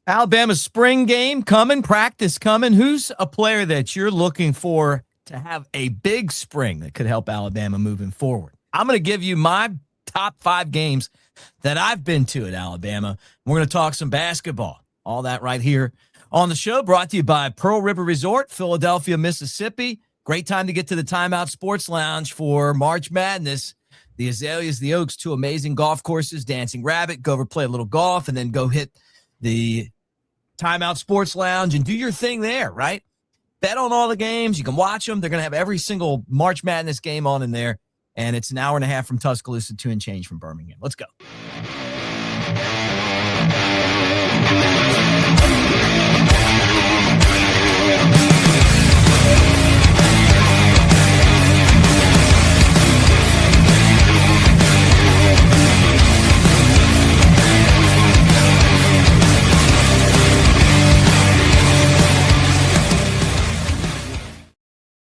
Alabama's spring game coming, practice coming. Who's a player that you're looking for to have a big spring that could help Alabama moving forward? I'm going to give you my top 5 games that I've been to at Alabama. We're going to talk some basketball. All that right here on the show, brought to you by Pearl River Resort, Philadelphia, Mississippi. Great time to get to the Timeout Sports Lounge for March Madness. The Azaleas, the Oaks, 2 amazing golf courses, Dancing Rabbit. Go over, play a little golf, and then go hit the Timeout Sports Lounge and do your thing there, right? Bet on all the games. You can watch them. They're going to have every single March Madness game on in there. And it's an hour and a half from Tuscaloosa, 2 and change from Birmingham. Let's go.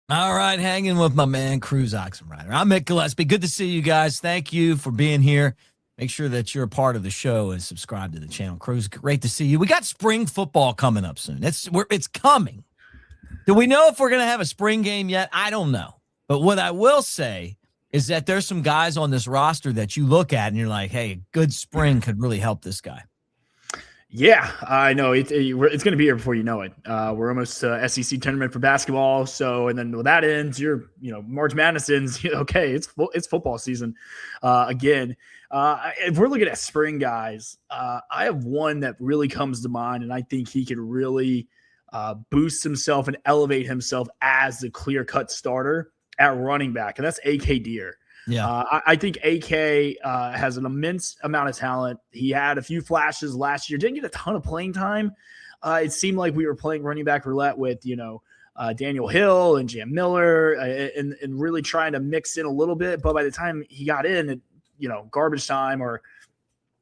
All right, hanging with my man, Cruz Oxenrider. I'm Mick Gillespie. Good to see you guys. Thank you for being here. Make sure that you're a part of the show and subscribe to the channel. Cruz, great to see you. We got spring football coming up soon. It's coming. Do we know if we're going to have a spring game yet? I don't know. But what I will say is that there's some guys on this roster that you look at and you're like, hey, a good spring could really help this guy. Yeah, I know it's going to be here before you know it. We're almost SEC tournament for basketball, so and then when that ends, March Madness ends. Okay, it's football season again. If we're looking at spring guys, I have one that really comes to mind, and I think he could really boost himself and elevate himself as the clear-cut starter at running back, and that's AK Deer. Yeah, I think AK has an immense amount of talent. He had a few flashes last year. Didn't get a ton of playing time. It seemed like we were playing running back roulette with, Daniel Hill and Jam Miller and really trying to mix in a little bit. But by the time he got in, garbage time or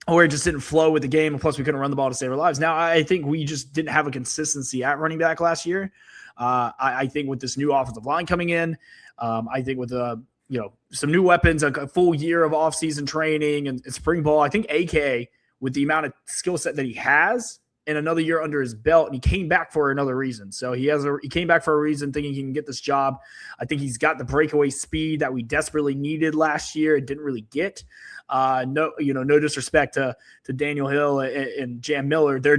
it just didn't flow with the game. And plus, we couldn't run the ball to save our lives. Now, I think we just didn't have a consistency at running back last year. I think with this new offensive line coming in, I think with some new weapons, a full year of offseason training and spring ball. I think AK, with the amount of skill set that he has and another year under his belt, and he came back for another reason. So he came back for a reason thinking he can get this job. I think he's got the breakaway speed that we desperately needed last year and didn't really get. No disrespect to Daniel Hill and Jam Miller. They're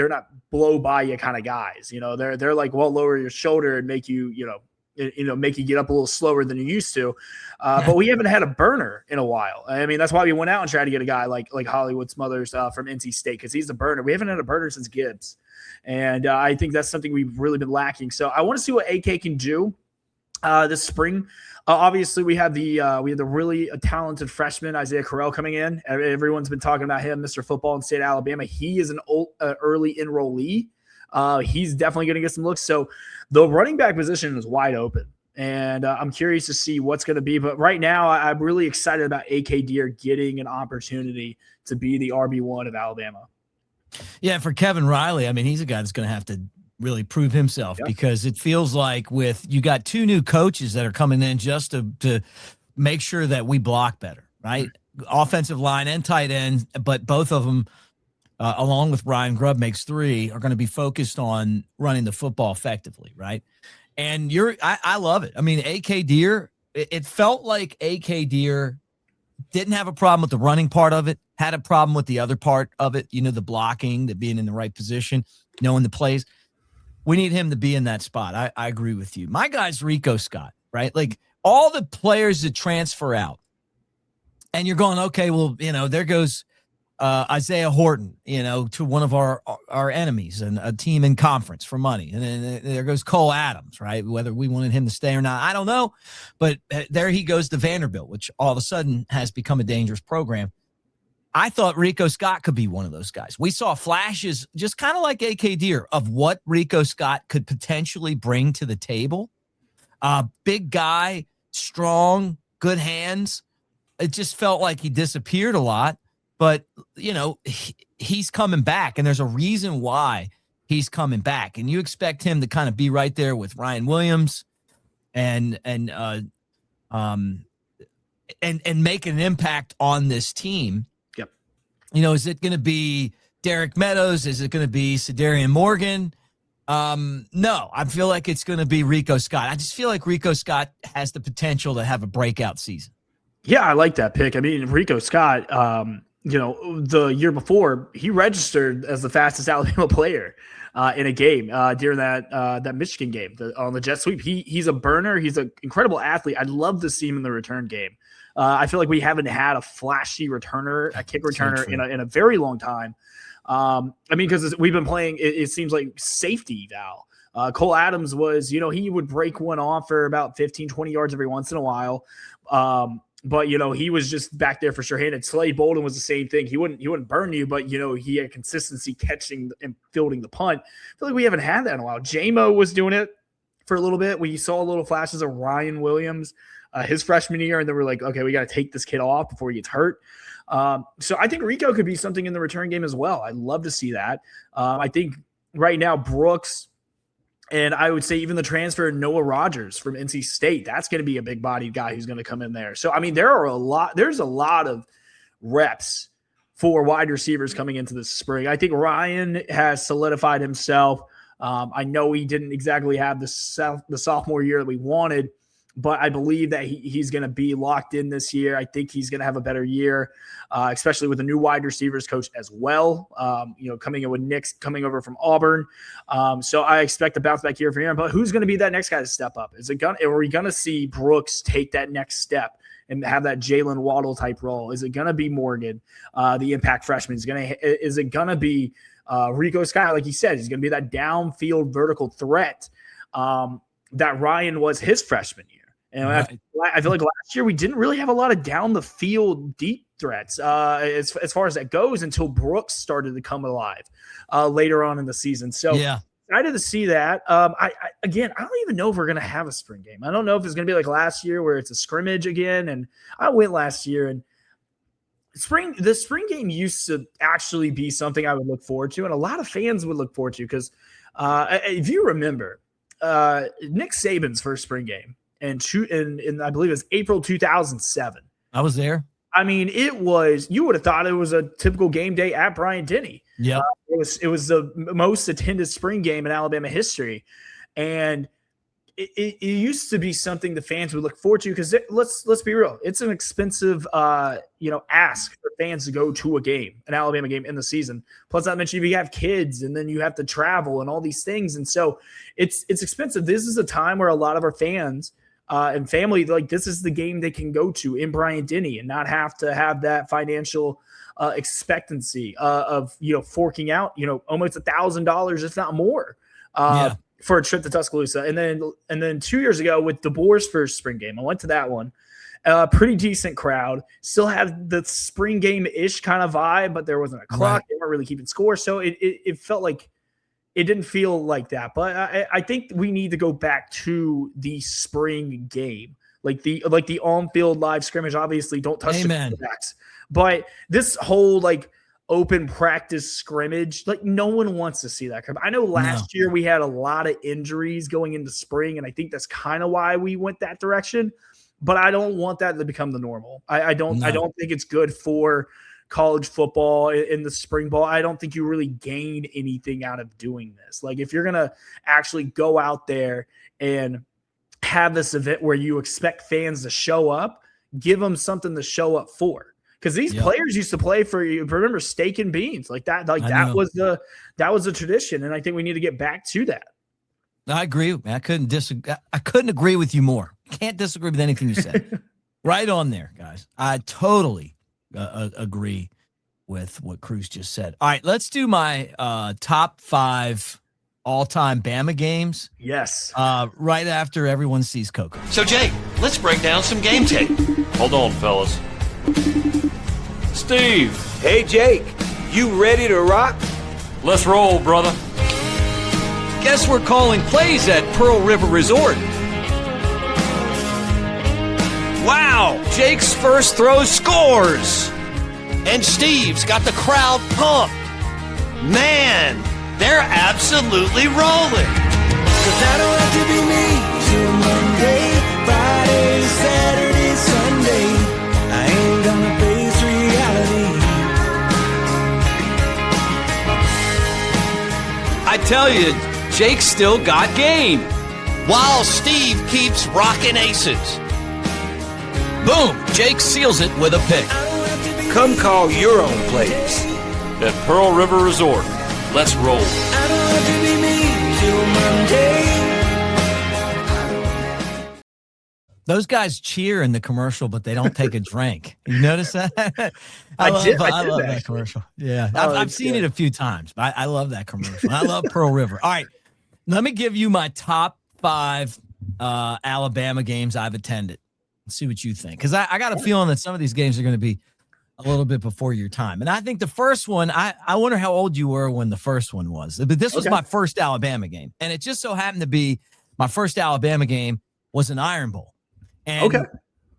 not blow by you kind of guys. They're like, well, lower your shoulder and make you, make you get up a little slower than you used to. But we haven't had a burner in a while. I mean, that's why we went out and tried to get a guy like Hollywood Smothers from NC State, because he's the burner. We haven't had a burner since Gibbs. And I think that's something we've really been lacking. So I want to see what AK can do this spring. Obviously, we have the really talented freshman, Isaiah Correll, coming in. Everyone's been talking about him, Mr. Football in the state of Alabama. He is an early enrollee. He's definitely going to get some looks. So the running back position is wide open, and I'm curious to see what's going to be. But right now, I'm really excited about AK Deer getting an opportunity to be the RB1 of Alabama. Yeah, for Kevin Riley, I mean, he's a guy that's going to have to really prove himself, because it feels like you got 2 new coaches that are coming in just to make sure that we block better, right? Mm-hmm. Offensive line and tight end, but both of them, along with Ryan Grubb, makes 3, are going to be focused on running the football effectively, right? And I love it. I mean, AK Deer, it felt like AK Deer didn't have a problem with the running part of it, had a problem with the other part of it, the blocking, the being in the right position, knowing the plays. We need him to be in that spot. I agree with you. My guy's Rico Scott, right? Like all the players that transfer out, and you're going, okay, well, there goes Isaiah Horton, to one of our enemies and a team in conference for money. And then there goes Cole Adams, right? Whether we wanted him to stay or not, I don't know. But there he goes to Vanderbilt, which all of a sudden has become a dangerous program. I thought Rico Scott could be one of those guys. We saw flashes, just kind of like AK Deer, of what Rico Scott could potentially bring to the table. Big guy, strong, good hands. It just felt like he disappeared a lot. But, he's coming back, and there's a reason why he's coming back. And you expect him to kind of be right there with Ryan Williams and make an impact on this team. Yep. Is it going to be Derek Meadows? Is it going to be Cedarian Morgan? No, I feel like it's going to be Rico Scott. I just feel like Rico Scott has the potential to have a breakout season. Yeah, I like that pick. I mean, Rico Scott, the year before, he registered as the fastest Alabama player in a game during that Michigan game on the jet sweep. He's a burner. He's an incredible athlete. I'd love to see him in the return game. I feel like we haven't had a flashy returner, a kick returner in a very long time. I mean, because we've been playing, it seems like safety Val. Cole Adams was, he would break one off for about 15, 20 yards every once in a while. But, he was just back there for sure-handed. Slade Bolden was the same thing. He wouldn't burn you, but, he had consistency catching and fielding the punt. I feel like we haven't had that in a while. J-Mo was doing it for a little bit. We saw little flashes of Ryan Williams his freshman year, and then we're like, okay, we got to take this kid off before he gets hurt. So I think Rico could be something in the return game as well. I'd love to see that. I think right now Brooks, and I would say even the transfer Noah Rogers from NC State, that's going to be a big-bodied guy who's going to come in there. So, I mean, there's a lot of reps for wide receivers coming into this spring. I think Ryan has solidified himself. I know he didn't exactly have the sophomore year that we wanted, but I believe that he's going to be locked in this year. I think he's going to have a better year, especially with the new wide receivers coach as well. Coming in with Nick coming over from Auburn. So I expect a bounce back year for him. But who's going to be that next guy to step up? Are we going to see Brooks take that next step and have that Jalen Waddle type role? Is it going to be Morgan, the impact freshman? Is it going to be Rico Scott? Like you said, he's going to be that downfield vertical threat that Ryan was his freshman year. And I feel like last year we didn't really have a lot of down the field deep threats as far as that goes until Brooks started to come alive later on in the season. So excited to see that. I don't even know if we're going to have a spring game. I don't know if it's going to be like last year where it's a scrimmage again. And I went last year, and the spring game used to actually be something I would look forward to, and a lot of fans would look forward to because if you remember Nick Saban's first spring game. And I believe it was April 2007. I was there. I mean, you would have thought it was a typical game day at Bryant-Denny. Yeah, it was the most attended spring game in Alabama history, and it used to be something the fans would look forward to because let's be real, it's an expensive ask for fans to go to an Alabama game in the season. Plus, not mention if you have kids and then you have to travel and all these things, and so it's expensive. This is a time where a lot of our fans and family, like, this is the game they can go to in Bryant-Denny and not have to have that financial expectancy of forking out almost $1,000 if not more for a trip to Tuscaloosa. And then 2 years ago with DeBoer's first spring game, I went to that one. Pretty decent crowd. Still had the spring game-ish kind of vibe, but there wasn't a clock. Right. They weren't really keeping score, so it felt like it didn't feel like that. But I think we need to go back to the spring game, like the on-field live scrimmage. Obviously, don't touch the quarterbacks. But this whole open practice scrimmage, no one wants to see that. I know last year we had a lot of injuries going into spring, and I think that's kind of why we went that direction. But I don't want that to become the normal. I don't think it's good for college football in the spring ball. I don't think you really gain anything out of doing this. If you're going to actually go out there and have this event where you expect fans to show up, give them something to show up for. Because these players used to play for, you remember, steak and beans that was the tradition. And I think we need to get back to that. I agree. I couldn't disagree. I couldn't agree with you more. Can't disagree with anything you said. Right on there, guys. I totally agree with what Cruz just said. All right, let's do my top 5 all-time Bama games. Yes. Right after everyone sees Coco. So, Jake, let's break down some game tape. Hold on, fellas. Steve. Hey, Jake. You ready to rock? Let's roll, brother. Guess we're calling plays at Pearl River Resort. Wow, Jake's first throw scores. And Steve's got the crowd pumped. Man, they're absolutely rolling. 'Cause I don't have to be me till Monday, Friday, Saturday, Sunday. I ain't gonna face reality. I tell you, Jake's still got game. While Steve keeps rocking aces. Boom! Jake seals it with a pick. Come call your own plays At Pearl River Resort. Let's roll. I don't have to be me till Monday. Those guys cheer in the commercial, but they don't take a drink. You notice that? I love that commercial. Yeah, I've seen it a few times. But I love that commercial. I love Pearl River. All right, let me give you my top 5 Alabama games I've attended. Let's see what you think, because I got a feeling that some of these games are going to be a little bit before your time. And I think the first one, I wonder how old you were when the first one was. But this was my first Alabama game, and it just so happened to be my first Alabama game was an Iron Bowl. And,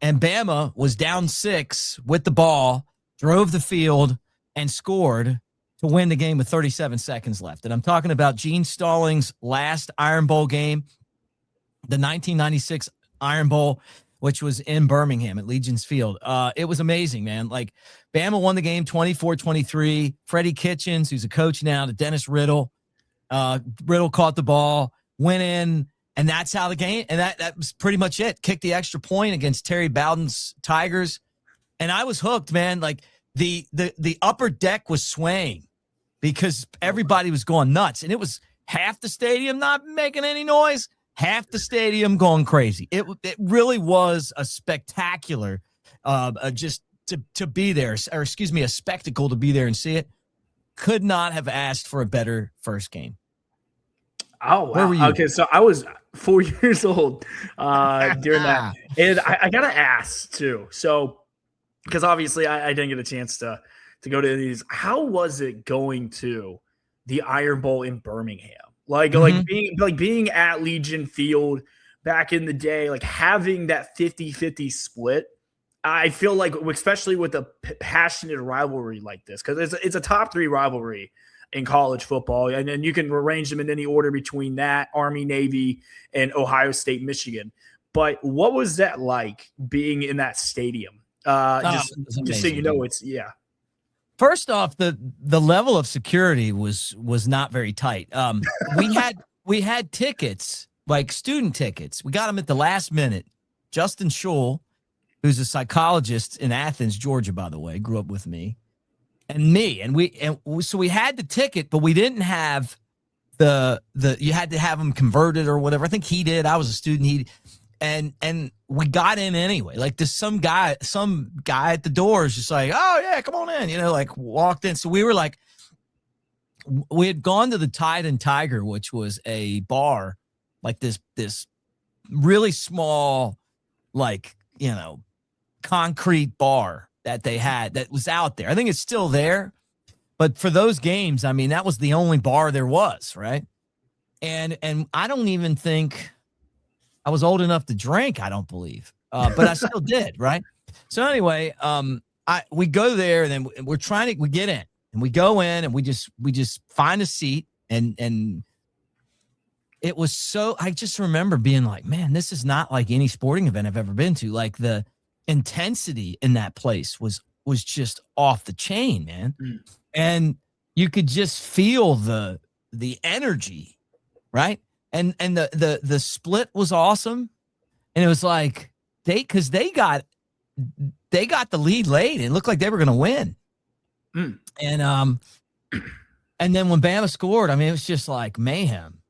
and Bama was down 6 with the ball, drove the field, and scored to win the game with 37 seconds left. And I'm talking about Gene Stallings' last Iron Bowl game, the 1996 Iron Bowl, which was in Birmingham at Legion's Field. It was amazing, man. Like, Bama won the game 24-23. Freddie Kitchens, who's a coach now, to Dennis Riddle. Riddle caught the ball, went in, and that's how the game, and that was pretty much it. Kicked the extra point against Terry Bowden's Tigers, and I was hooked, man. Like, the upper deck was swaying because everybody was going nuts, and it was half the stadium not making any noise, half the stadium going crazy. It really was a spectacular, just to be there, or excuse me, a spectacle to be there and see it. Could not have asked for a better first game. Oh, wow. Where were you? Okay, so I was 4 years old during that. And I got to ask, too. So, because obviously I didn't get a chance to go to these. How was it going to the Iron Bowl in Birmingham? Like being at Legion Field back in the day, like having that 50-50 split. I feel like, especially with a passionate rivalry like this, because it's a top 3 rivalry in college football, and then you can arrange them in any order between that, Army, Navy, and Ohio State, Michigan. But what was that like being in that stadium? Just so you know, First off, the level of security was not very tight. We had tickets, like student tickets. We got them at the last minute. Justin Schul, who's a psychologist in Athens, Georgia, by the way, grew up with me. So we had the ticket, but we didn't have the you had to have them converted or whatever. I think he did. I was a student. And we got in anyway. Like, some guy at the door is just like, oh yeah, come on in, like walked in. So we were like, we had gone to the Tide and Tiger, which was a bar, like this really small, like, concrete bar that they had that was out there. I think it's still there, but for those games, I mean, that was the only bar there was, right? And I don't even think I was old enough to drink, I don't believe, but I still did, right? So anyway, we go there, and then we get in, and we go in, and we just find a seat, and it was so, I just remember being like, man, this is not like any sporting event I've ever been to. Like, the intensity in that place was just off the chain, man. And you could just feel the energy, right? And the split was awesome. And it was like they got the lead late, and it looked like they were going to win. And then when Bama scored, I mean, it was just like mayhem.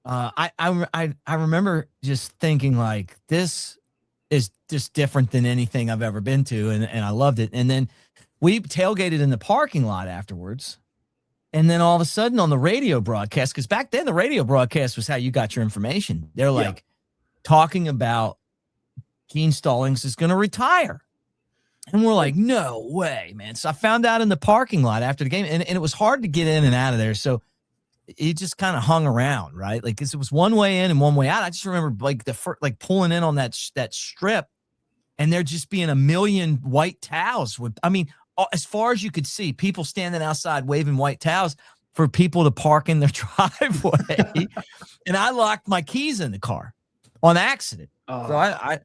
I remember just thinking, like, this is just different than anything I've ever been to. And I loved it. And then we tailgated in the parking lot afterwards. And then all of a sudden on the radio broadcast, because back then the radio broadcast was how you got your information. They're like talking about Gene Stallings is going to retire. And we're like, no way, man. So I found out in the parking lot after the game, and it was hard to get in and out of there. So it just kind of hung around, right? Like, 'cause it was one way in and one way out. I just remember like pulling in on that strip, and there just being a million white towels as far as you could see, people standing outside waving white towels for people to park in their driveway. And I locked my keys in the car on accident. So I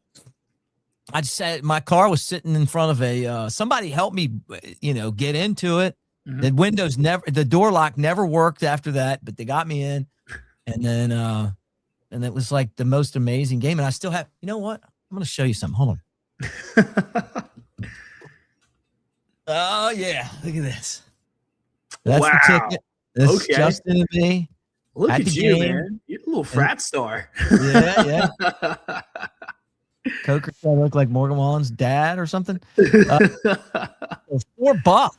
just said, my car was sitting in front of somebody helped me, get into it. The door lock never worked after that, but they got me in. And then, and it was like the most amazing game. And I still have, you know what? I'm going to show you something. Hold on. Oh yeah. Look at this. That's the ticket. This is Justin and me. Look at you, game. man. You're a little frat star. Yeah. Coker said I look like Morgan Wallen's dad or something. $4.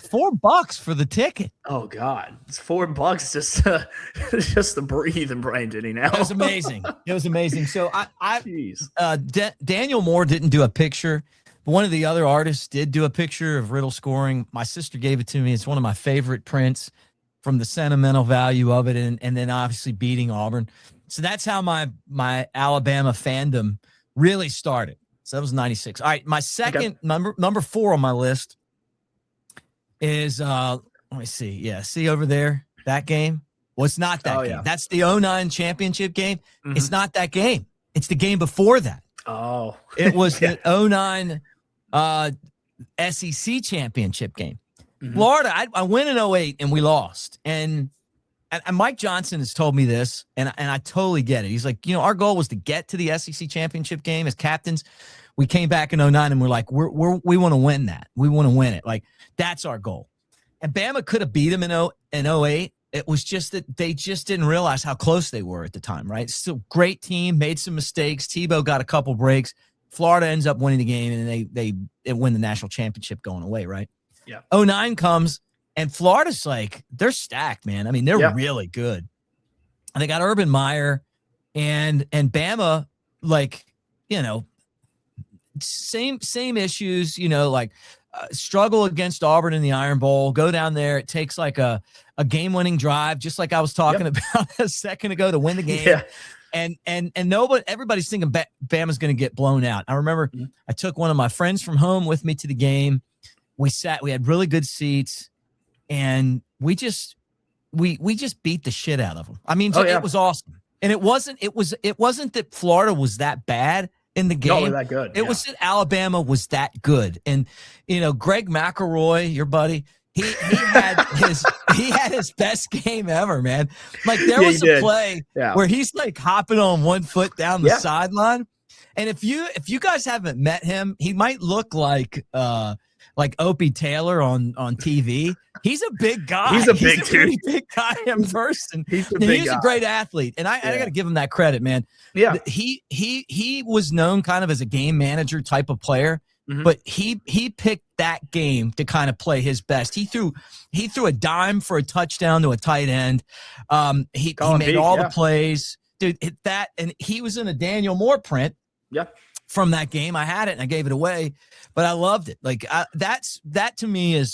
$4 for the ticket. Oh God, it's $4 just to breathe in Brian Denny now. It was amazing. So Daniel Moore didn't do a picture, but one of the other artists did do a picture of Riddle scoring. My sister gave it to me. It's one of my favorite prints from the sentimental value of it, and then obviously beating Auburn. So that's how my Alabama fandom really started. So that was 96. All right, my second number 4 on my list is let me see. Yeah, see over there, that game? Well, it's not that game. Yeah. That's the 09 championship game. Mm-hmm. It's not that game. It's the game before that. Oh. It was the 09 SEC championship game. Mm-hmm. Florida, I went in 08 and we lost. And Mike Johnson has told me this, and I totally get it. He's like, our goal was to get to the SEC championship game as captains. We came back in 09 and we're like, we want to win that. We want to win it. Like, that's our goal. And Bama could have beat them in 08. It was just that they just didn't realize how close they were at the time, right? Still great team, made some mistakes. Tebow got a couple breaks. Florida ends up winning the game, and they win the national championship going away, right? Yeah. 09 comes, and Florida's like, they're stacked, man. I mean, they're really good. And they got Urban Meyer and Bama, like, same issues, struggle against Auburn in the Iron Bowl, go down there. It takes like a game-winning drive, just like I was talking about a second ago, to win the game. Yeah. And everybody's thinking Bama's going to get blown out. I remember I took one of my friends from home with me to the game. We had really good seats, and we just beat the shit out of them. I mean, it was awesome. And it wasn't that Florida was that bad in the game. No, that good. It was that Alabama was that good. And Greg McElroy, your buddy, he had his best game ever, man. Like, there was a play where he's like hopping on one foot down the sideline. And if you guys haven't met him, he might look like Opie Taylor on TV. He's a big guy. He's a big guy in person. He's a great athlete, and I got to give him that credit, man. Yeah, he was known kind of as a game manager type of player, but he picked that game to kind of play his best. He threw a dime for a touchdown to a tight end. He made all the plays, dude. And he was in a Daniel Moore print. Yeah. From that game. I had it and I gave it away, but I loved it. Like, that to me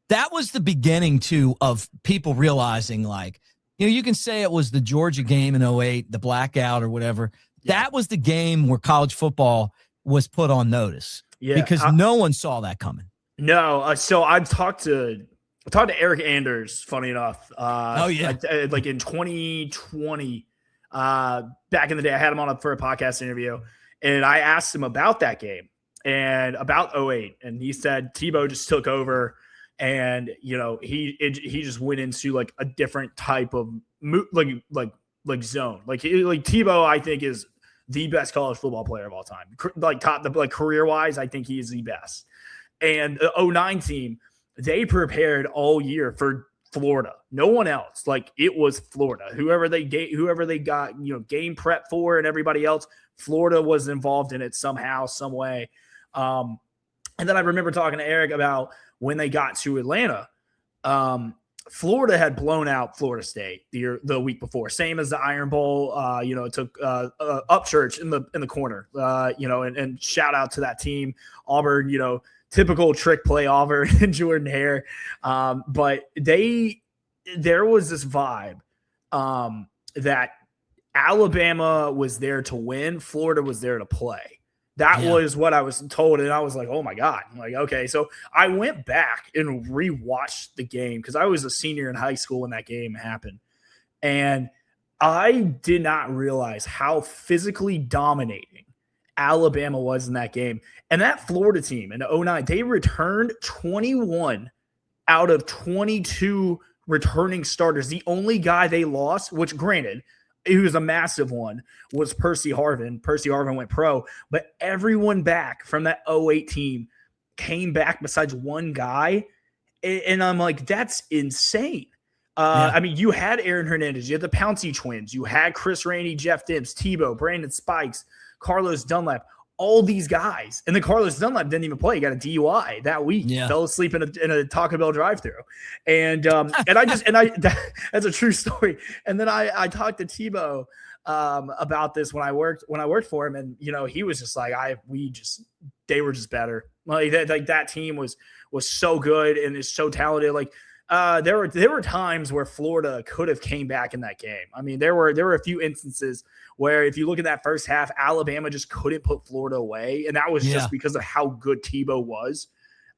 that was the beginning too of people realizing, like, you can say it was the Georgia game in 08, the blackout or whatever. Yeah. That was the game where college football was put on notice because no one saw that coming. No. So I've talked to Eric Anders, funny enough. Like in 2020, back in the day, I had him on for a podcast interview. And I asked him about that game and about 08. And he said Tebow just took over, and, he just went into like a different type of like zone. Like Tebow, I think, is the best college football player of all time. Like career wise, I think he is the best. And the 09 team, they prepared all year for Florida. No one else. Like, it was Florida. Whoever they got, game prep for, and everybody else, Florida was involved in it somehow, some way. And then I remember talking to Eric about when they got to Atlanta. Florida had blown out Florida State the week before, same as the Iron Bowl. It took Upchurch in the corner. And shout out to that team, Auburn. Typical trick play Auburn and Jordan Hare. But there was this vibe that Alabama was there to win. Florida was there to play. That was what I was told. And I was like, oh my God. I'm like, okay. So I went back and rewatched the game because I was a senior in high school when that game happened. And I did not realize how physically dominating Alabama was in that game. And that Florida team in 09, they returned 21 out of 22 returning starters, the only guy they lost, which granted, he was a massive one, was Percy Harvin. Percy Harvin went pro, but everyone back from that 08 team came back besides one guy. And I'm like, that's insane. I mean, you had Aaron Hernandez, you had the Pouncey twins, you had Chris Rainey, Jeff Dibbs, Tebow, Brandon Spikes, Carlos Dunlap, all these guys. And then Carlos Dunlap didn't even play. He got a DUI that week. Fell asleep in a Taco Bell drive-thru. And that's a true story. And then I talked to Tebow about this when I worked for him. And, he was just like, they were just better. Like that team was so good and is so talented. Like, there were times where Florida could have came back in that game. I mean, there were a few instances where if you look at that first half, Alabama just couldn't put Florida away, and that was just because of how good Tebow was.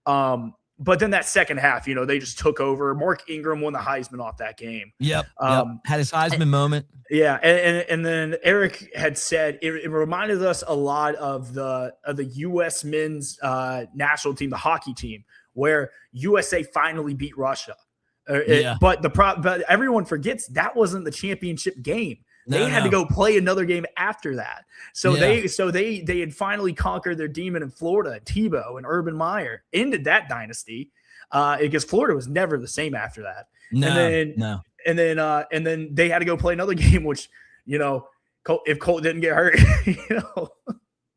But then that second half, they just took over. Mark Ingram won the Heisman off that game. Yep. Had his Heisman moment. Yeah, and then Eric had said it reminded us a lot of the U.S. men's national team, the hockey team, where USA finally beat Russia. But everyone forgets that wasn't the championship game. They had to go play another game after that. So they had finally conquered their demon in Florida. Tebow and Urban Meyer ended that dynasty because Florida was never the same after that. And then they had to go play another game, which, if Colt didn't get hurt,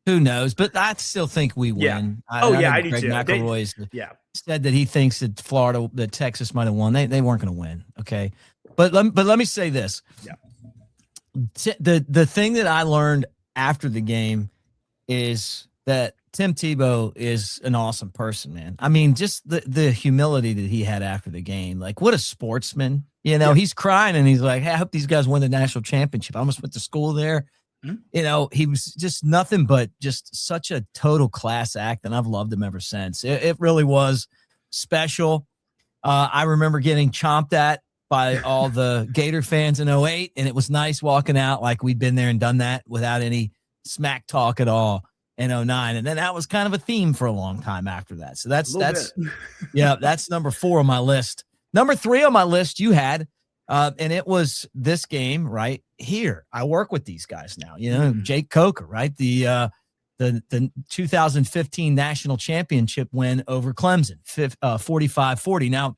Who knows? But I still think we win. I do Greg too. McElroy said that he thinks that Texas might have won. They weren't going to win. Okay, but let me say this. Yeah. The thing that I learned after the game is that Tim Tebow is an awesome person, man. I mean, just the humility that he had after the game. Like, what a sportsman. He's crying and he's like, hey, I hope these guys win the national championship. I almost went to school there. Mm-hmm. He was just nothing but just such a total class act, and I've loved him ever since. It really was special. I remember getting chomped at by all the Gator fans in 08, and it was nice walking out like we'd been there and done that without any smack talk at all in 09. And then that was kind of a theme for a long time after that. So that's that's number 4 on my list. Number 3 on my list you had, and it was this game right here. I work with these guys now, Jake Coker, right? The 2015 national championship win over Clemson, 45-40. Now,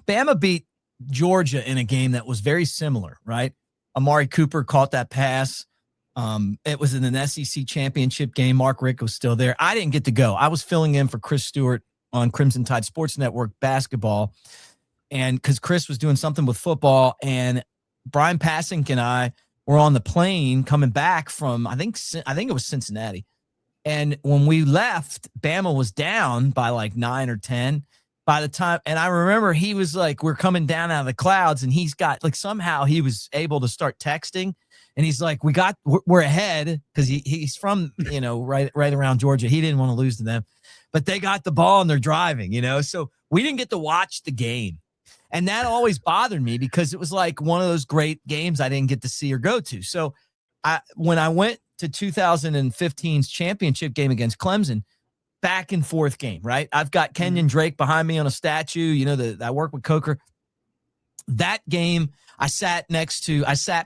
Bama beat Georgia in a game that was very similar, right? Amari Cooper caught that pass. It was in an SEC championship game. Mark Rico was still there. I didn't get to go. I was filling in for Chris Stewart on Crimson Tide Sports Network basketball. And because Chris was doing something with football, and Brian Passink and I were on the plane coming back from, I think it was Cincinnati. And when we left, Bama was down by like 9 or 10 by the time. And I remember he was like, we're coming down out of the clouds, and he's got like, somehow he was able to start texting. And he's like, we're ahead, because he's from, right around Georgia. He didn't want to lose to them, but they got the ball and they're driving, so we didn't get to watch the game. And that always bothered me, because it was like one of those great games I didn't get to see or go to. So when I went to 2015's championship game against Clemson, back and forth game, right? I've got Kenyon Drake behind me on a statue, I work with Coker. That game, I sat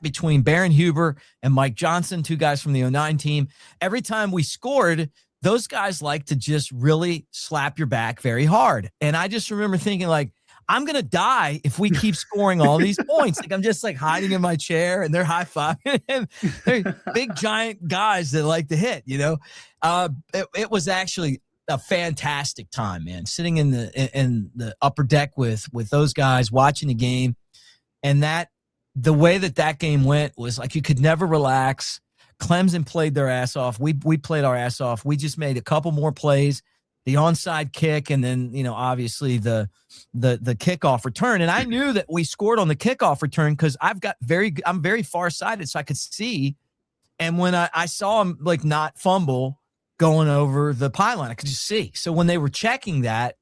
between Baron Huber and Mike Johnson, 2 guys from the 09 team. Every time we scored, those guys like to just really slap your back very hard. And I just remember thinking, like, I'm going to die if we keep scoring all these points. Like, I'm just like hiding in my chair, and they're high-fiving him. They're big, giant guys that like to hit, It was actually a fantastic time, man, sitting in the upper deck with those guys, watching the game. And the way that game went was like, you could never relax. Clemson played their ass off. We played our ass off. We just made a couple more plays, the onside kick, and then, obviously the kickoff return. And I knew that we scored on the kickoff return because I'm very far-sighted, so I could see. And when I saw him like not fumble going over the pylon, I could just see. So when they were checking that,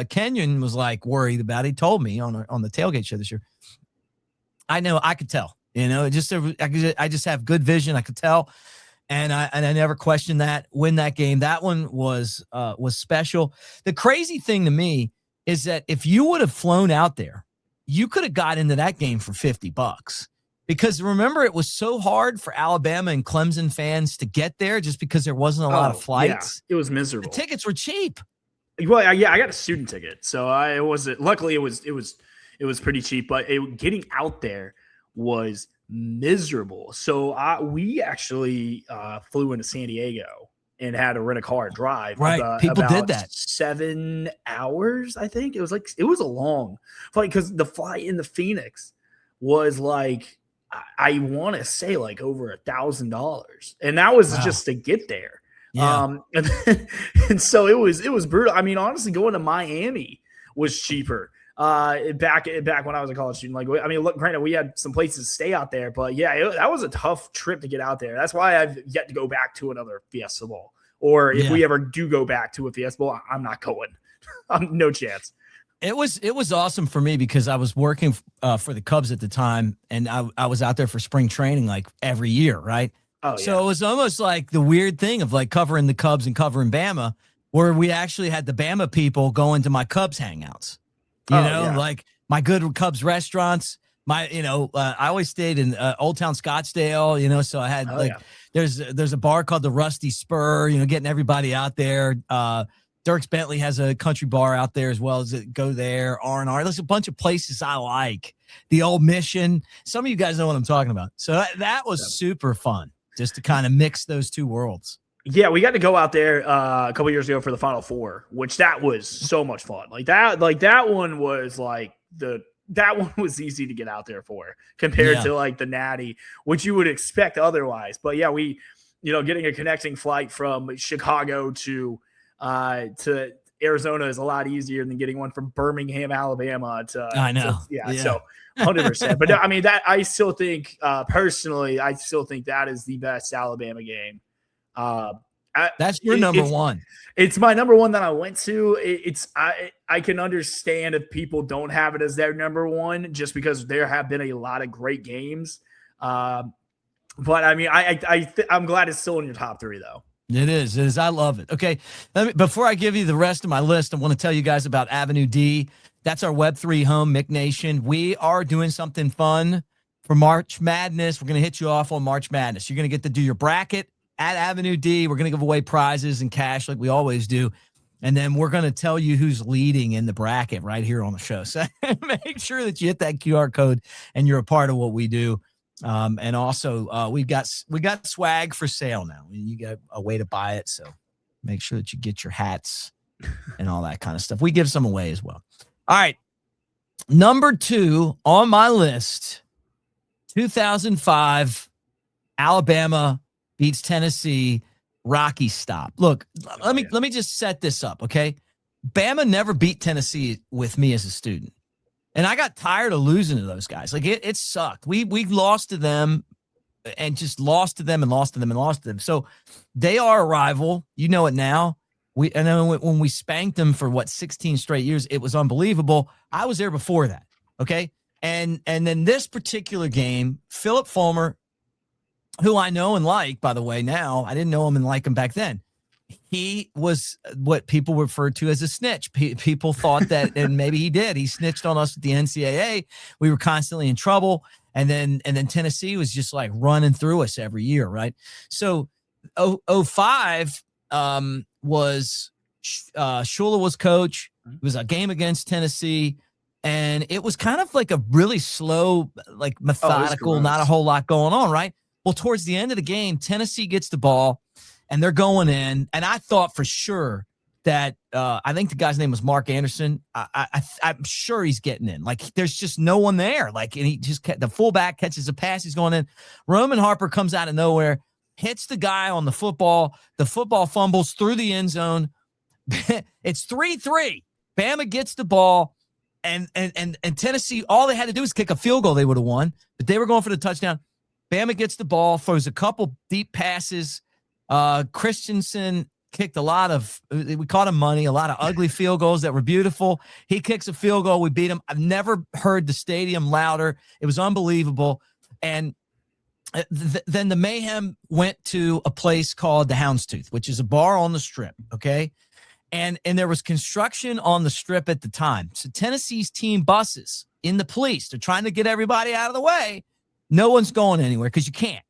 Kenyon was like worried about it. He told me on the tailgate show this year. I know, I could tell. I just have good vision. I could tell. And I never questioned that. Win that game. That one was special. The crazy thing to me is that if you would have flown out there, you could have got into that game for $50. Because remember, it was so hard for Alabama and Clemson fans to get there just because there wasn't a lot of flights. Yeah, it was miserable. The tickets were cheap. Well, I got a student ticket, so luckily it was pretty cheap, but getting out there was miserable. So we actually flew into San Diego and had to rent a car and drive. Right, people did that. 7 hours, I think. It was a long flight because the flight into Phoenix was like, I want to say like over $1,000, and that was just to get there. Yeah. And so it was brutal. I mean, honestly, going to Miami was cheaper back when I was a college student. Like, I mean, look, granted, we had some places to stay out there, but yeah, that was a tough trip to get out there. That's why I've yet to go back to another Fiesta Bowl, or if we ever do go back to a Fiesta Bowl, I'm not going. No chance. It was awesome for me because I was working for the Cubs at the time, and I was out there for spring training like every year, right? Oh, yeah. So it was almost like the weird thing of like covering the Cubs and covering Bama, where we actually had the Bama people going to my Cubs hangouts. You know, like my good Cubs restaurants. I always stayed in Old Town Scottsdale. You know, so I had there's a bar called the Rusty Spur. You know, getting everybody out there. Dierks Bentley has a country bar out there as well. As go there, R&R. There's a bunch of places I like. The Old Mission. Some of you guys know what I'm talking about. So that was super fun, just to kind of mix those two worlds. Yeah, we got to go out there a couple years ago for the Final Four, which that was so much fun. That one was that one was easy to get out there for compared to like the Natty, which you would expect otherwise. But yeah, we, getting a connecting flight from Chicago to Arizona is a lot easier than getting one from Birmingham, Alabama I know. So 100%. But I mean, that I still think personally, I still think that is the best Alabama game. That's your number one. It's my number one that I went to. I can understand if people don't have it as their number one, just because there have been a lot of great games. But I mean, I'm glad it's still in your top three though. It is. I love it. Okay. Before I give you the rest of my list, I want to tell you guys about AveD. That's our Web3 home, Mick Nation. We are doing something fun for March Madness. We're going to hit you off on March Madness. You're going to get to do your bracket at AveD. We're going to give away prizes and cash like we always do. And then we're going to tell you who's leading in the bracket right here on the show. So make sure that you hit that QR code and you're a part of what we do. And also we got swag for sale now. You got a way to buy it. So make sure that you get your hats and all that kind of stuff. We give some away as well. All right. Number 2 on my list, 2005, Alabama beats Tennessee, Rocky stop. Look, let me just set this up, okay? Bama never beat Tennessee with me as a student. And I got tired of losing to those guys. Like it sucked. We lost to them and just lost to them and lost to them and lost to them. So they are a rival. You know it now. I know when we spanked them for 16 straight years, it was unbelievable. I was there before that. Okay. And then this particular game, Philip Fulmer, who I know and like, by the way, now, I didn't know him and like him back then. He was what people referred to as a snitch. People thought that, and maybe he did. He snitched on us at the NCAA. We were constantly in trouble. And then Tennessee was just like running through us every year, right? So 05 was Shula was coach. It was a game against Tennessee. And it was kind of like a really slow, like methodical, not a whole lot going on, right? Well, towards the end of the game, Tennessee gets the ball. And they're going in, and I thought for sure that I think the guy's name was Mark Anderson. I'm sure he's getting in. Like there's just no one there. Like, and he just the fullback catches a pass. He's going in. Roman Harper comes out of nowhere, hits the guy on the football. The football fumbles through the end zone. It's 3-3. Bama gets the ball, and Tennessee. All they had to do was kick a field goal. They would have won, but they were going for the touchdown. Bama gets the ball, throws a couple deep passes. Christensen kicked a lot of, we caught him money, a lot of ugly field goals that were beautiful. He kicks a field goal. We beat him. I've never heard the stadium louder. It was unbelievable. And then the mayhem went to a place called the Houndstooth, which is a bar on the Strip. Okay. And there was construction on the strip at the time. So Tennessee's team buses in the police, they're trying to get everybody out of the way. No one's going anywhere because you can't.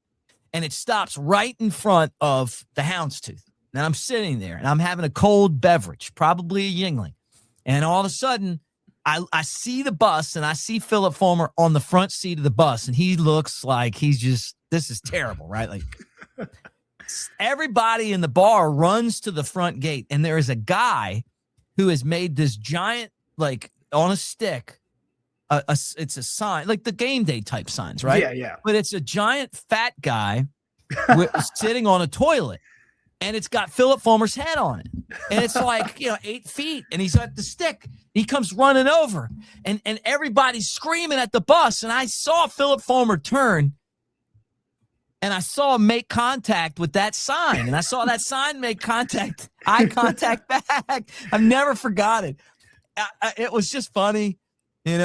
And it stops right in front of the Houndstooth. And I'm sitting there and I'm having a cold beverage, probably a Yingling. And all of a sudden, I see the bus and I see Philip Fulmer on the front seat of the bus. And he looks like this is terrible, right? Like everybody in the bar runs to the front gate. And there is a guy who has made this giant, like on a stick, it's a sign, like the game day type signs, right? Yeah. But it's a giant fat guy sitting on a toilet. And it's got Philip Fulmer's head on it. And it's like, 8 feet. And he's at the stick. He comes running over. And everybody's screaming at the bus. And I saw Philip Fulmer turn. And I saw him make contact with that sign. And I saw that sign make eye contact back. I've never forgot it. It was just funny, And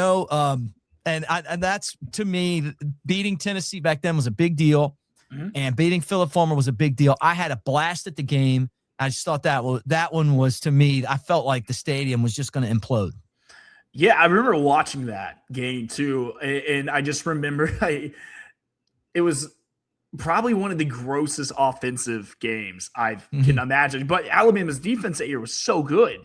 that's, to me, beating Tennessee back then was a big deal. And beating Philip Fulmer was a big deal. I had a blast at the game. I just thought that one was, to me, I felt like the stadium was just going to implode. Yeah, I remember watching that game too. And I just remember it was probably one of the grossest offensive games I can imagine. But Alabama's defense that year was so good.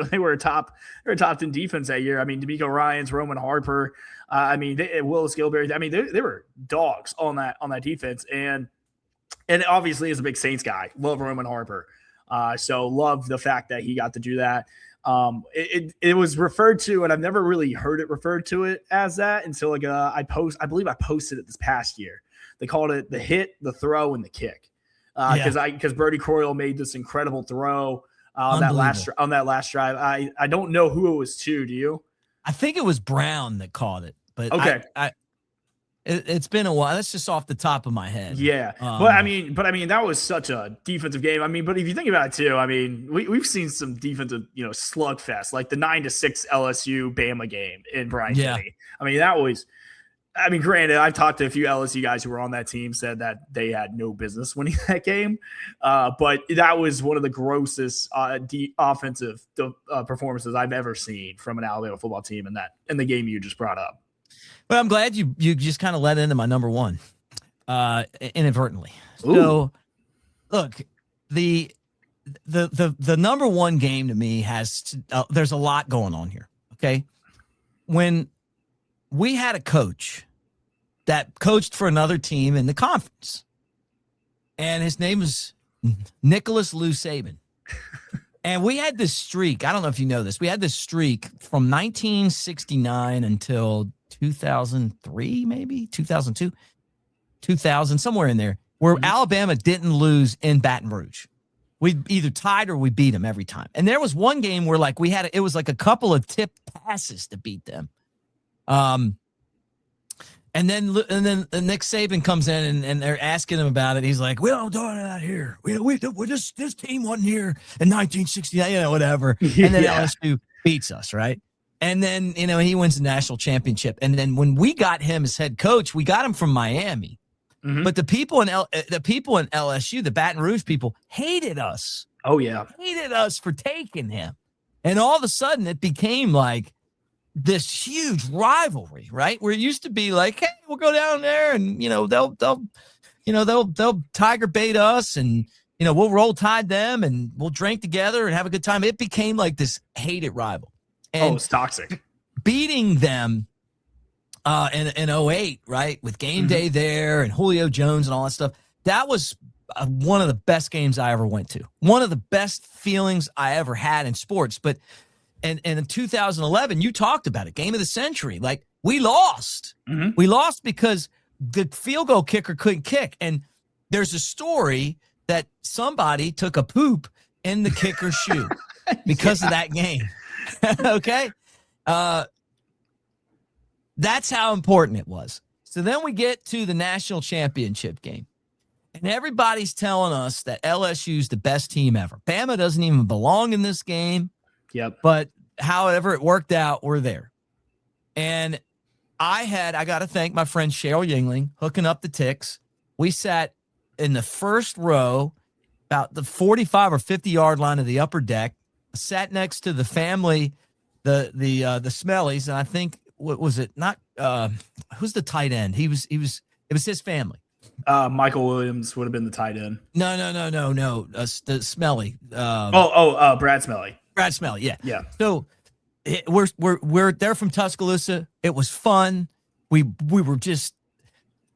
They were a top 10 defense that year. I mean, D'Amico Ryans, Roman Harper, Willis Gilberry. They were dogs on that defense. And obviously, as a big Saints guy, love Roman Harper. So love the fact that he got to do that. It was referred to, and I've never really heard it referred to it as that until I believe I posted it this past year. They called it the hit, the throw, and the kick. Because Brody Croyle made this incredible throw on that last drive. I don't know who it was to. Do you? I think it was Brown that caught it. But okay, it's been a while. That's just off the top of my head. Yeah, but I mean, that was such a defensive game. I mean, but if you think about it too, I mean, we've seen some defensive, slugfest, like the 9-6 LSU Bama game in Bryant County. I mean, that was. I mean, granted, I've talked to a few LSU guys who were on that team, said that they had no business winning that game. But that was one of the grossest offensive performances I've ever seen from an Alabama football team in the game you just brought up. Well, I'm glad you just kind of led into my number one inadvertently. Ooh. So, look, the number one game to me there's a lot going on here. Okay, when we had a coach that coached for another team in the conference, and his name was Nicholas Lou Saban. And we had this streak. I don't know if you know this. We had this streak from 1969 until 2003, maybe 2002, 2000, somewhere in there, where Alabama didn't lose in Baton Rouge. We either tied or we beat them every time. And there was one game where it was like a couple of tip passes to beat them. And then Nick Saban comes in and they're asking him about it. He's like, "We don't do that here. This team wasn't here in 1969, whatever." And then LSU beats us, right? And then he wins the national championship. And then when we got him as head coach, we got him from Miami. Mm-hmm. But the people in LSU, the Baton Rouge people, hated us. Oh yeah, hated us for taking him. And all of a sudden, it became like this huge rivalry, right? Where it used to be like, hey, we'll go down there and, they'll tiger bait us and, we'll roll tide them and we'll drink together and have a good time. It became like this hated rival. And it's toxic. Beating them in 08, right? With game day there and Julio Jones and all that stuff. That was one of the best games I ever went to. One of the best feelings I ever had in sports. But And in 2011, you talked about it, game of the century. Like, we lost. Mm-hmm. We lost because the field goal kicker couldn't kick. And there's a story that somebody took a poop in the kicker's shoe because of that game. Okay? That's how important it was. So then we get to the national championship game. And everybody's telling us that LSU's the best team ever. Bama doesn't even belong in this game. Yep. But however it worked out, we're there. And I got to thank my friend Cheryl Yingling hooking up the ticks. We sat in the first row, about the 45 or 50 yard line of the upper deck. sat next to the family, the Smellies, and I think what was it? Not who's the tight end? It was his family. Michael Williams would have been the tight end. No. The Smelly. Brad Smelly. Brad Smelly. Yeah. Yeah. So we're there from Tuscaloosa. It was fun. We were just.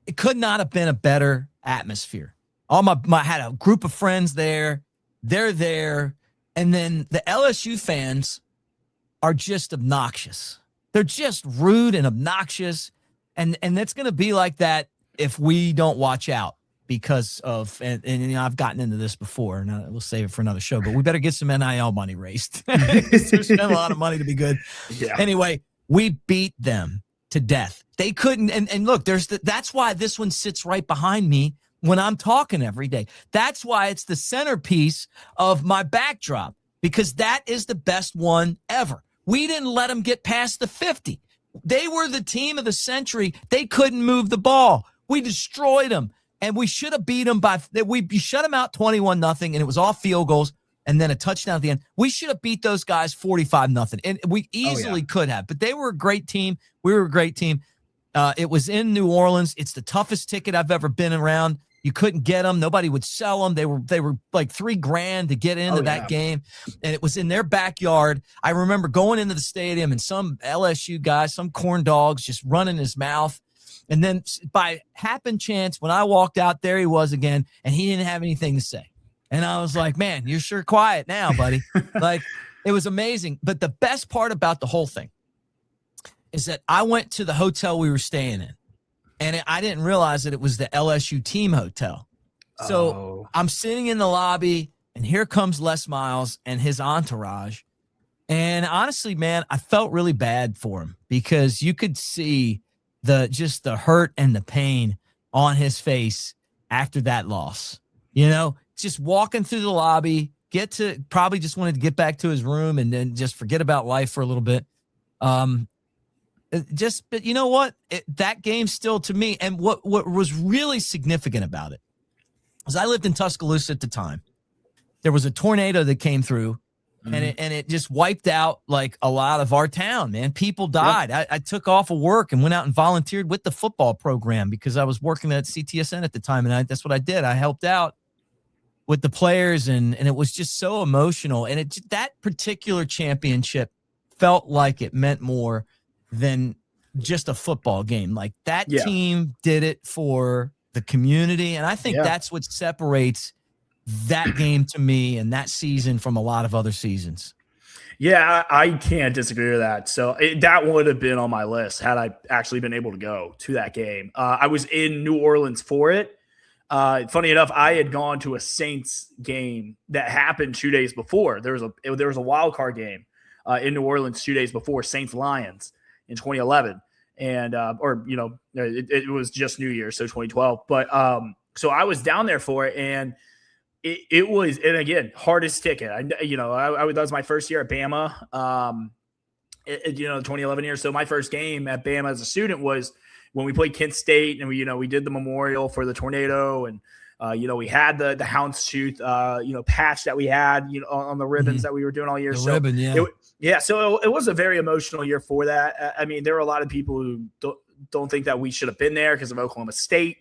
It could not have been a better atmosphere. All my had a group of friends there. They're there, and then the LSU fans are just obnoxious. They're just rude and obnoxious, and that's going to be like that if we don't watch out because of and you know I've gotten into this before, and we'll save it for another show. But we better get some NIL money raised. We spent a lot of money to be good. Yeah. Anyway, we beat them to death. They couldn't, and look, that's why this one sits right behind me when I'm talking every day. That's why it's the centerpiece of my backdrop, because that is the best one ever. We didn't let them get past the 50. They were the team of the century. They couldn't move the ball. We destroyed them, and we should have beat them we shut them out 21-0, and it was all field goals and then a touchdown at the end. We should have beat those guys 45-0, and we easily could have. But they were a great team. We were a great team. It was in New Orleans. It's the toughest ticket I've ever been around. You couldn't get them. Nobody would sell them. They were like $3,000 to get into that game. And it was in their backyard. I remember going into the stadium and some LSU guy, some corn dogs just running his mouth. And then by happen chance, when I walked out, there he was again, and he didn't have anything to say. And I was like, man, you're sure quiet now, buddy. Like, it was amazing. But the best part about the whole thing is that I went to the hotel we were staying in, and I didn't realize that it was the LSU team hotel. So I'm sitting in the lobby, and here comes Les Miles and his entourage. And honestly, man, I felt really bad for him because you could see the hurt and the pain on his face after that loss. You know, just walking through the lobby, probably just wanted to get back to his room and then just forget about life for a little bit. But you know what? That game still, to me, and what was really significant about it was I lived in Tuscaloosa at the time. There was a tornado that came through, and it just wiped out like a lot of our town, man. People died. Yep. I took off of work and went out and volunteered with the football program because I was working at CTSN at the time, and that's what I did. I helped out with the players, and it was just so emotional. And that particular championship felt like it meant more than just a football game. Like that team did it for the community. And I think that's what separates that game to me and that season from a lot of other seasons. Yeah, I can't disagree with that. So that would have been on my list had I actually been able to go to that game. I was in New Orleans for it. Funny enough, I had gone to a Saints game that happened 2 days before. There was a wild card game in New Orleans 2 days before, Saints Lions in 2011, and it was just New Year, so 2012. But so I was down there for it, and it was, and again, hardest ticket. That was my first year at Bama. 2011 year. So my first game at Bama as a student was when we played Kent State, and we did the memorial for the tornado, and we had the houndstooth patch that we had on the ribbons that we were doing all year. So it was a very emotional year for that. I mean, there were a lot of people who don't think that we should have been there because of Oklahoma State.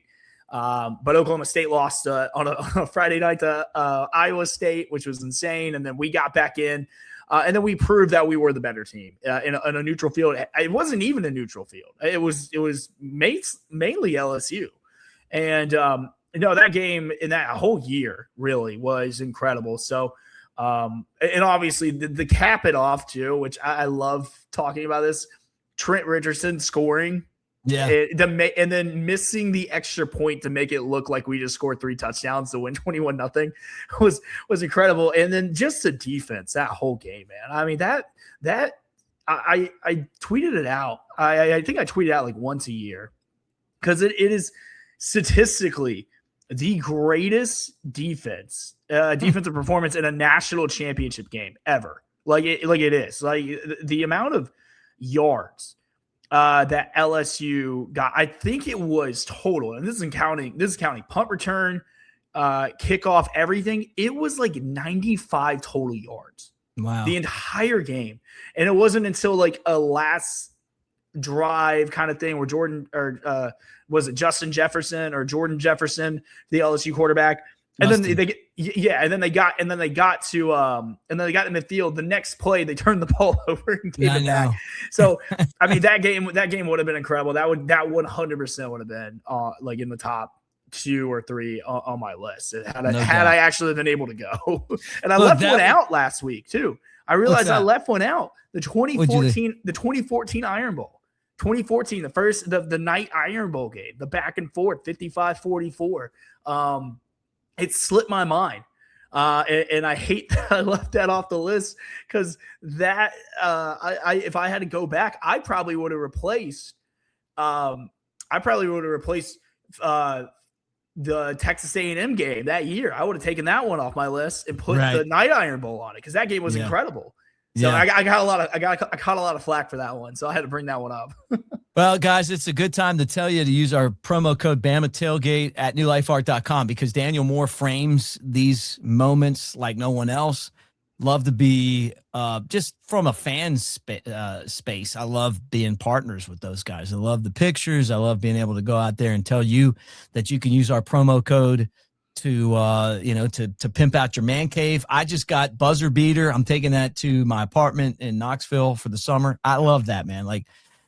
But Oklahoma State lost on a Friday night to Iowa State, which was insane. And then we got back in, and then we proved that we were the better team in a neutral field. It wasn't even a neutral field. It was mainly LSU. And that game in that whole year really was incredible. So, and obviously the cap it off too, which I love talking about this, Trent Richardson scoring. Yeah. And then missing the extra point to make it look like we just scored 3 touchdowns to win 21-0 was incredible. And then just the defense, that whole game, man. I mean, I tweeted it out. I think I tweet it out like once a year because it is statistically the greatest defensive performance in a national championship game ever. Like it is. Like the amount of yards that LSU got, I think it was total, and this is counting punt return, kickoff, everything. It was like 95 total yards Wow. The entire game. And it wasn't until like a last drive kind of thing where was it Justin Jefferson or Jordan Jefferson, the LSU quarterback? And then they got in the field. The next play, they turned the ball over and gave it back. So, I mean, that game would have been incredible. That 100% would have been like in the top 2 or 3 on my list had I actually been able to go. And I left one out last week too. I realized I left one out. The 2014 Iron Bowl. 2014, the night Iron Bowl game, the back and forth, 55-44. It slipped my mind. And I hate that I left that off the list because that if I had to go back, I probably would have replaced the Texas A&M game that year. I would have taken that one off my list and put the night Iron Bowl on it because that game was incredible. So I caught a lot of flack for that one, so I had to bring that one up. Well, guys, it's a good time to tell you to use our promo code Bama Tailgate at newlifeart.com because Daniel Moore frames these moments like no one else. Love to be just from a fan space. I love being partners with those guys. I love the pictures. I love being able to go out there and tell you that you can use our promo code to pimp out your man cave. I just got buzzer beater. I'm taking that to my apartment in Knoxville for the summer. I love that, man. Like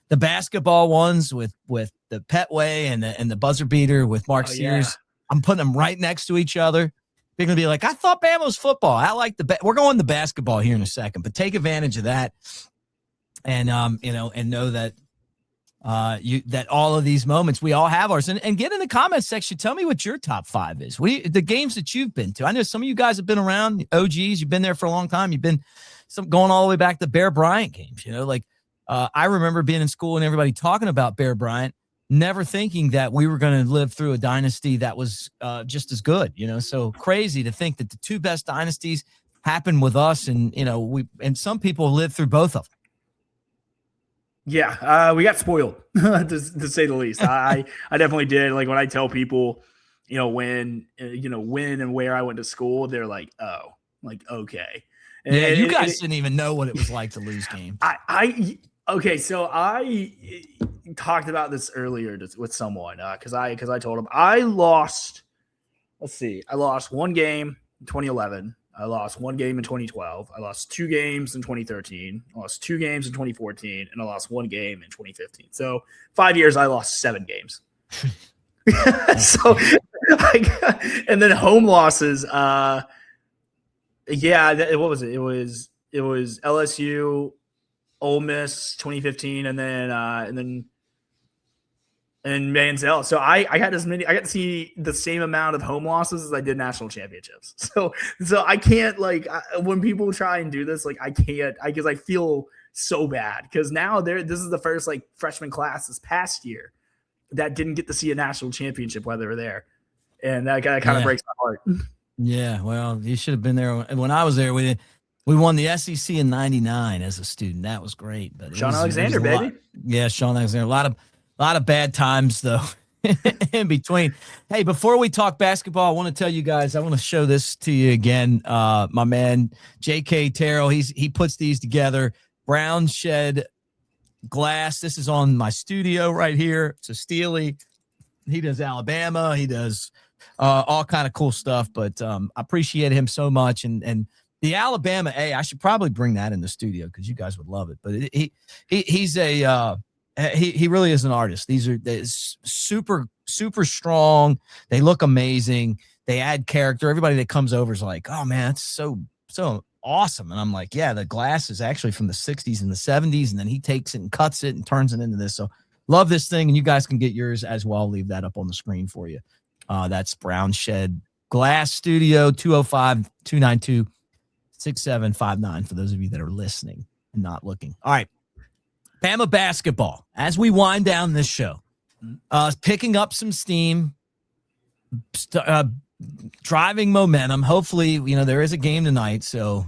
the basketball ones with the Petway and the buzzer beater with Mark Sears. I'm putting them right next to each other. They're going to be like, I thought Bama was football. I like we're going to basketball here in a second, but take advantage of that. And, and know that, that all of these moments, we all have ours and get in the comments section. Tell me what your top 5 is. The games that you've been to. I know some of you guys have been around, the OGs. You've been there for a long time. You've been going all the way back to Bear Bryant games, I remember being in school and everybody talking about Bear Bryant, never thinking that we were going to live through a dynasty that was just as good, so crazy to think that the 2 best dynasties happened with us. And, and some people lived through both of them. Yeah. We got spoiled to say the least. I definitely did. Like when I tell people, when and where I went to school, they're like, oh, like, okay. And you guys didn't even know what it was like to lose games. Okay, so I talked about this earlier with someone because I told him I lost. Let's see, I lost 1 game in 2011. I lost 1 game in 2012. I lost 2 games in 2013. I lost 2 games in 2014, and I lost 1 game in 2015. So 5 years, I lost 7 games. So, and then home losses. What was it? It was LSU. Ole Miss 2015 and Manziel. So I got to see the same amount of home losses as I did national championships. So I can't when people try and do this, like I can't, because I feel so bad because now this is the first freshman class this past year that didn't get to see a national championship while they were there. And that kind of breaks my heart. Yeah. Well, you should have been there. When I was there, we won the SEC in '99 as a student. That was great. But Sean Alexander, baby. Yeah, Sean Alexander. A lot of bad times though in between. Hey, before we talk basketball, I want to tell you guys. I want to show this to you again. My man J.K. Terrell. He puts these together. Brown shed glass. This is on my studio right here. It's a Steely. He does Alabama. He does all kind of cool stuff. But I appreciate him so much and. The Alabama I should probably bring that in the studio because you guys would love it. But he's he really is an artist. They're super, super strong. They look amazing. They add character. Everybody that comes over is like, oh man, it's so awesome. And I'm like, yeah, the glass is actually from the 60s and the 70s. And then he takes it and cuts it and turns it into this. So love this thing. And you guys can get yours as well. I'll leave that up on the screen for you. That's Brown Shed Glass Studio, 205-292-6759 for those of you that are listening and not looking. All right. Bama basketball. As we wind down this show, picking up some steam, driving momentum. Hopefully, there is a game tonight, so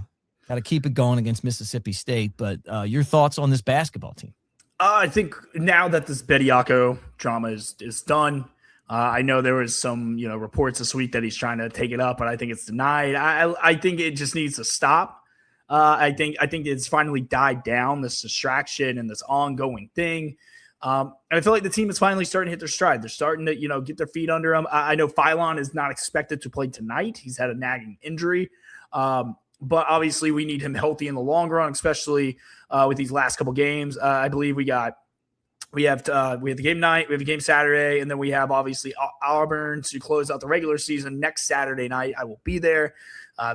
got to keep it going against Mississippi State. But your thoughts on this basketball team? I think now that this Bediako drama is done, I know there was some, reports this week that he's trying to take it up, but I think it's denied. I think it just needs to stop. I think it's finally died down, this distraction and this ongoing thing. And I feel like the team is finally starting to hit their stride. They're starting to, get their feet under them. I know Phylon is not expected to play tonight. He's had a nagging injury. But obviously we need him healthy in the long run, especially with these last couple games. I believe we have the game night, we have a game Saturday, and then we have obviously Auburn to close out the regular season next Saturday night. I will be there.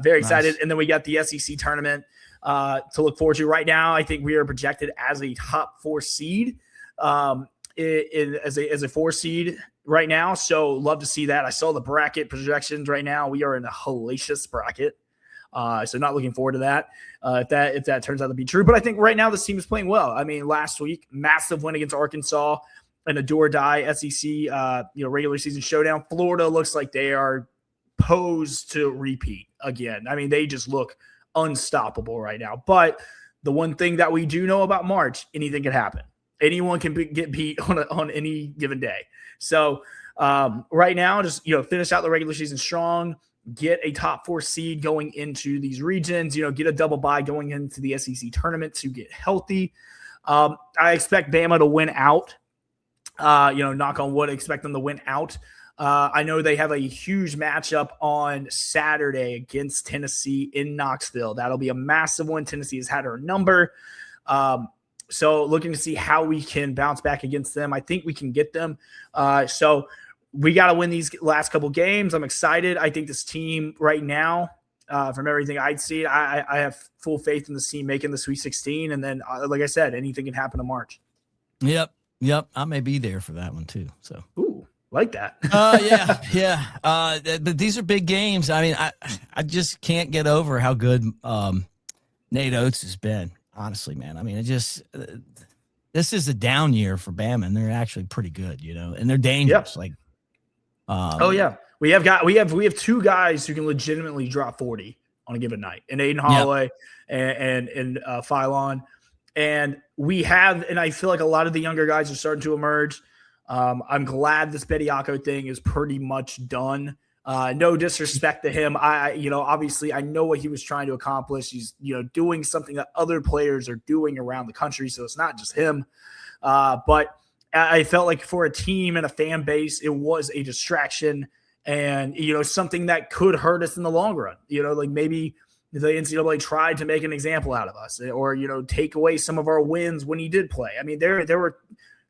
Very excited. Nice. And then we got the SEC tournament to look forward to. Right now, I think we are projected as a top 4 seed, as a 4 seed right now. So love to see that. I saw the bracket projections right now. We are in a hellacious bracket. So not looking forward to that. If that turns out to be true, but I think right now this team is playing well. I mean, last week, massive win against Arkansas in a do or die SEC, regular season showdown. Florida looks like they are posed to repeat again. I mean, they just look unstoppable right now. But the one thing that we do know about March, anything can happen. Anyone can get beat on any given day. So right now, just finish out the regular season strong. Get a top 4 seed going into these regions, get a double bye going into the SEC tournament to get healthy. I expect Bama to win out. Knock on wood, expect them to win out. I know they have a huge matchup on Saturday against Tennessee in Knoxville. That'll be a massive one. Tennessee has had our number. So looking to see how we can bounce back against them. I think we can get them. So we got to win these last couple games. I'm excited. I think this team right now, from everything I'd see, I have full faith in this team making the Sweet 16. And then, like I said, anything can happen in March. Yep. I may be there for that one too. So, ooh, like that. Yeah. But these are big games. I mean, I just can't get over how good Nate Oates has been. Honestly, man. I mean, this is a down year for Bama, and they're actually pretty good, and they're dangerous. Yep. We have 2 guys who can legitimately drop 40 on a given night, and Aiden Holloway and Phylon. And I feel like a lot of the younger guys are starting to emerge. I'm glad this Bediako thing is pretty much done. No disrespect to him. Obviously I know what he was trying to accomplish. He's, doing something that other players are doing around the country. So it's not just him. But I felt like for a team and a fan base, it was a distraction and, something that could hurt us in the long run. Like maybe the NCAA tried to make an example out of us or, take away some of our wins when he did play. I mean, there were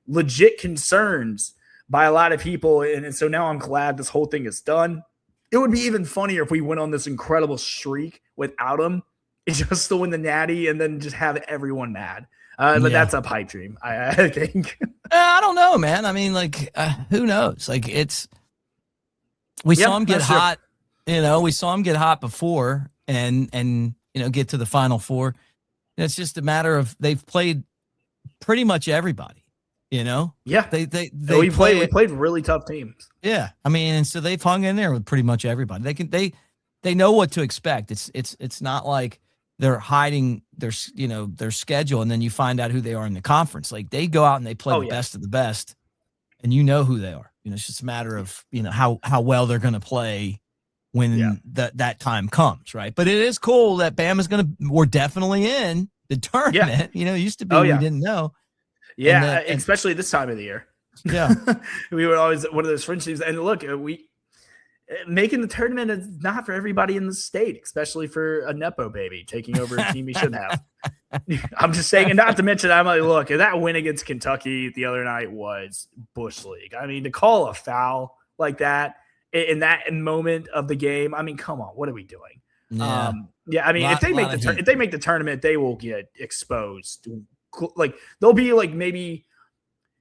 legit concerns by a lot of people. And so now I'm glad this whole thing is done. It would be even funnier if we went on this incredible streak without him, just to win the Natty and then just have everyone mad. But that's a pipe dream, I think. I don't know, man. I mean, who knows? We saw him get hot. We saw him get hot before and get to the Final Four. It's just a matter of they've played pretty much everybody. Yeah, we played really tough teams. Yeah, I mean, and so they've hung in there with pretty much everybody. They know what to expect. It's not like they're hiding their schedule and then you find out who they are in the conference. Like they go out and they play the best of the best, and who they are. It's just a matter of how well they're going to play when that time comes, right? But it is cool that Bama's we're definitely in the tournament. It used to be we didn't know. Yeah, especially this time of the year. Yeah. We were always one of those fringe teams. And look, making the tournament is not for everybody in the state, especially for a Nepo baby taking over a team he shouldn't have. I'm just saying, and not to mention, I'm like, look, that win against Kentucky the other night was Bush League. I mean, to call a foul like that in that moment of the game, I mean, come on, what are we doing? Yeah. I mean, if they make the tournament, they will get exposed. Like they'll be like maybe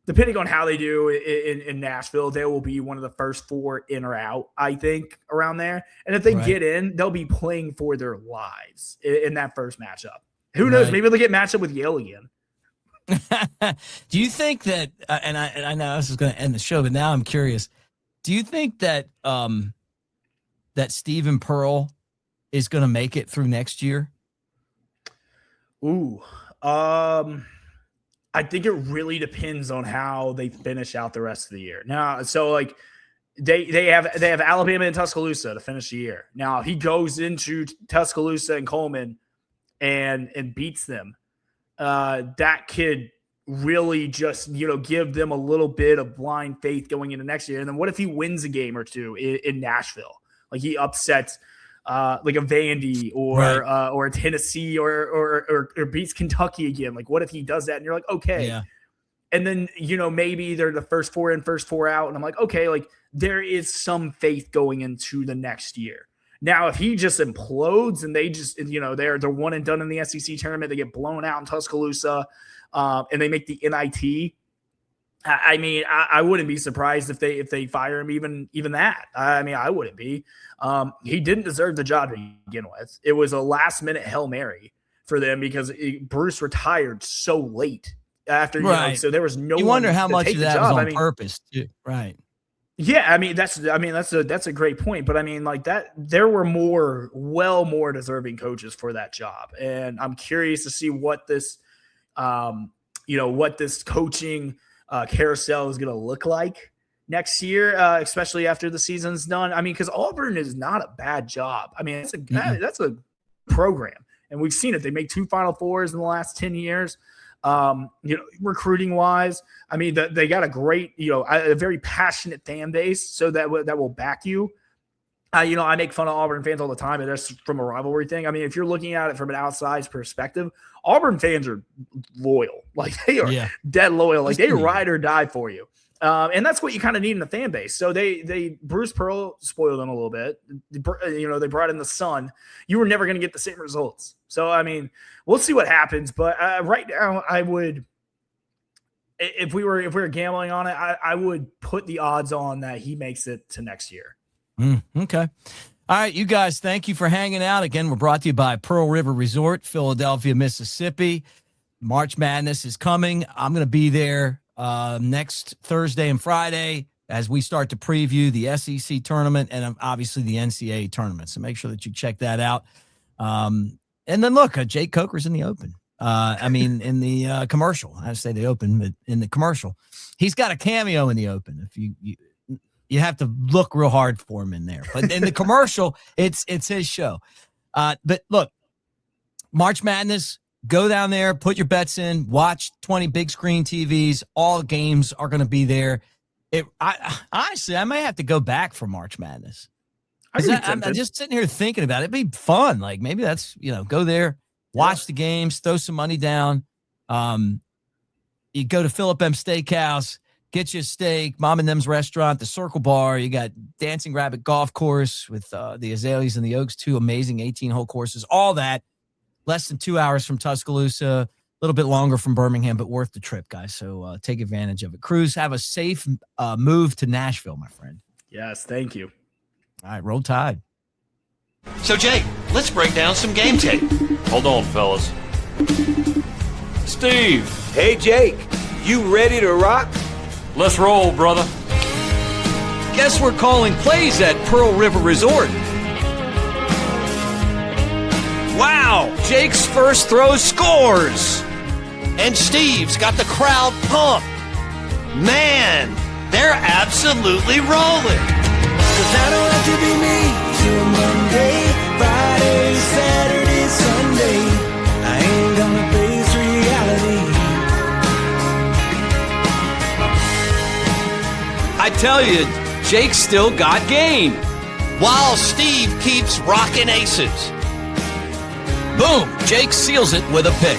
depending on how they do in Nashville, they will be one of the first 4 in or out, I think, around there. And if they get in, they'll be playing for their lives in that first matchup. Who knows? Maybe they'll get matched up with Yale again. Do you think that? And I know this is going to end the show, but now I'm curious. Do you think that that Stephen Pearl is going to make it through next year? Ooh. I think it really depends on how they finish out the rest of the year. Now, so like they have Alabama and Tuscaloosa to finish the year. Now, if he goes into Tuscaloosa and Coleman and beats them, that could really just, give them a little bit of blind faith going into next year. And then what if he wins a game or two in Nashville? Like he upsets like a Vandy or a Tennessee or beats Kentucky again. Like what if he does that? And you're like, okay. Yeah. And then, maybe they're the first 4 in, first 4 out. And I'm like, okay, like there is some faith going into the next year. Now, if he just implodes and they just, they're one and done in the SEC tournament, they get blown out in Tuscaloosa, and they make the NIT. I mean, I wouldn't be surprised if they fire him even that. I mean, I wouldn't be. He didn't deserve the job to begin with. It was a last minute Hail Mary for them because Bruce retired so late after, so there was no. You wonder how much of that was on purpose, too. Right. Yeah, that's a great point. But I mean, like that, there were more deserving coaches for that job, and I'm curious to see what this, what this coaching carousel is going to look like next year, especially after the season's done. I mean, because Auburn is not a bad job. I mean, that's a program, and we've seen it. They make 2 Final Fours in the last 10 years. Recruiting wise, I mean, they got a great, a very passionate fan base, so that will back you. I make fun of Auburn fans all the time, and that's from a rivalry thing. I mean, if you're looking at it from an outside perspective, Auburn fans are loyal. Like they are dead loyal. Like they ride or die for you. And that's what you kind of need in the fan base. So Bruce Pearl spoiled them a little bit. They brought in the Sun. You were never going to get the same results. So, I mean, we'll see what happens. But right now, I would, if we were gambling on it, I would put the odds on that he makes it to next year. Okay. All right, you guys, thank you for hanging out. Again, we're brought to you by Pearl River Resort, Philadelphia, Mississippi. March Madness is coming. I'm going to be there next Thursday and Friday as we start to preview the SEC tournament and obviously the NCAA tournament. So make sure that you check that out. And then look, Jake Coker's in the open. In the commercial. I say the open, but in the commercial, he's got a cameo in the open. If you have to look real hard for him in there, but in the commercial, it's his show. But look, March Madness. Go down there, put your bets in, watch 20 big screen TVs. All games are going to be there. Honestly, I may have to go back for March Madness. I'm just sitting here thinking about it. It'd be fun. Like maybe that's, go there, watch the games, throw some money down. You go to Philip M. Steakhouse, get you a steak, Mom and Them's restaurant, the Circle Bar. You got Dancing Rabbit Golf Course with the Azaleas and the Oaks, 2 amazing 18-hole courses, all that. Less than 2 hours from Tuscaloosa, a little bit longer from Birmingham, but worth the trip, guys. So take advantage of it. Cruz, have a safe move to Nashville, my friend. Yes, thank you. All right, roll Tide. So, Jake, let's break down some game tape. Hold on, fellas. Steve, Hey, Jake, you ready to rock? let's roll, brother. Guess we're calling plays at Pearl River Resort. Wow, Jake's first throw scores. And Steve's got the crowd pumped. Man, they're absolutely rolling. 'Cause I don't have to be me till Monday, Friday, Saturday, Sunday. I ain't gonna face reality. I tell you, Jake's still got game. While Steve keeps rocking aces. Boom, Jake seals it with a pick.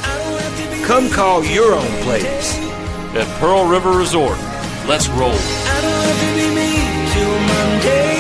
Come call your own plays. At Pearl River Resort, let's roll. I don't have to be me till Monday.